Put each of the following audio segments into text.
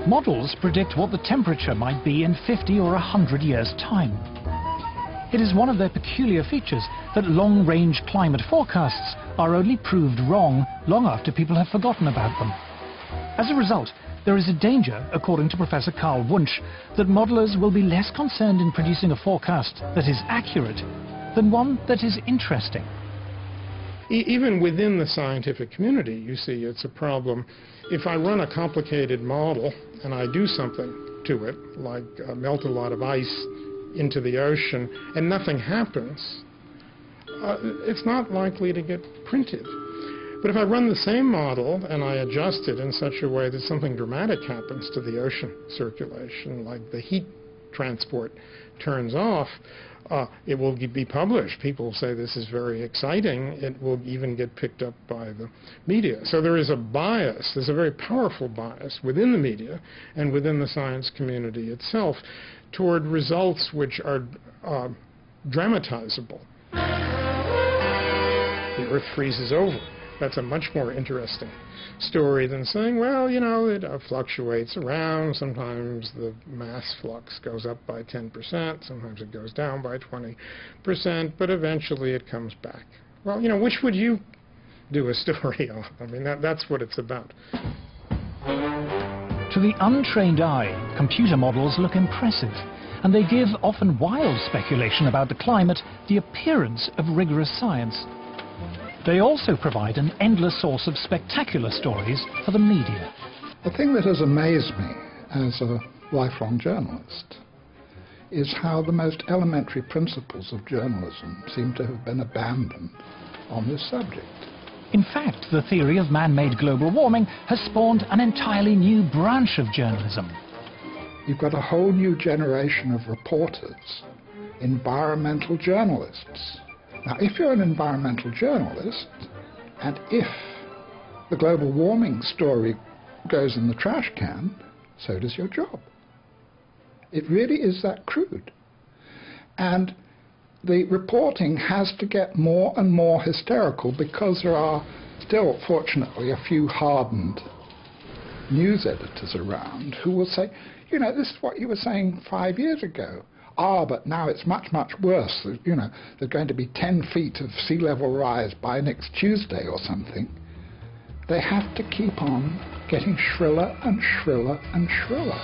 Models predict what the temperature might be in 50 or 100 years' time. It is one of their peculiar features that long-range climate forecasts are only proved wrong long after people have forgotten about them. As a result, there is a danger, according to Professor Carl Wunsch, that modelers will be less concerned in producing a forecast that is accurate than one that is interesting. Even within the scientific community, you see, it's a problem. If I run a complicated model and I do something to it, like melt a lot of ice into the ocean, and nothing happens, it's not likely to get printed. But if I run the same model and I adjust it in such a way that something dramatic happens to the ocean circulation, like the heat transport turns off, it will be published. People say this is very exciting. It will even get picked up by the media. So there is a bias, there's a very powerful bias within the media and within the science community itself toward results which are dramatizable. The Earth freezes over. That's a much more interesting story than saying, well, you know, it fluctuates around. Sometimes the mass flux goes up by 10%, sometimes it goes down by 20%, but eventually it comes back. Well, you know, which would you do a story on? I mean, that's what it's about. To the untrained eye, computer models look impressive, and they give often wild speculation about the climate the appearance of rigorous science. They also provide an endless source of spectacular stories for the media. The thing that has amazed me as a lifelong journalist is how the most elementary principles of journalism seem to have been abandoned on this subject. In fact, the theory of man-made global warming has spawned an entirely new branch of journalism. You've got a whole new generation of reporters, environmental journalists. Now, if you're an environmental journalist, and if the global warming story goes in the trash can, so does your job. It really is that crude. And the reporting has to get more and more hysterical because there are still, fortunately, a few hardened news editors around who will say, you know, this is what you were saying 5 years ago. Ah, but now it's much, much worse. You know, there's going to be 10 feet of sea level rise by next Tuesday or something. They have to keep on getting shriller and shriller and shriller.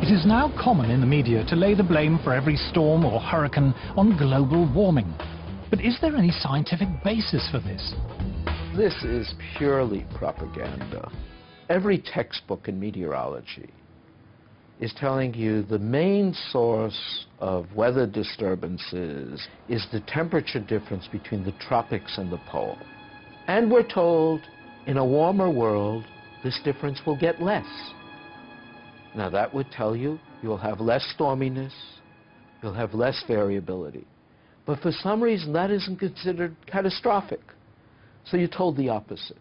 It is now common in the media to lay the blame for every storm or hurricane on global warming. But is there any scientific basis for this? This is purely propaganda. Every textbook in meteorology is telling you the main source of weather disturbances is the temperature difference between the tropics and the pole. And we're told in a warmer world, this difference will get less. Now that would tell you you'll have less storminess, you'll have less variability. But for some reason that isn't considered catastrophic. So you're told the opposite.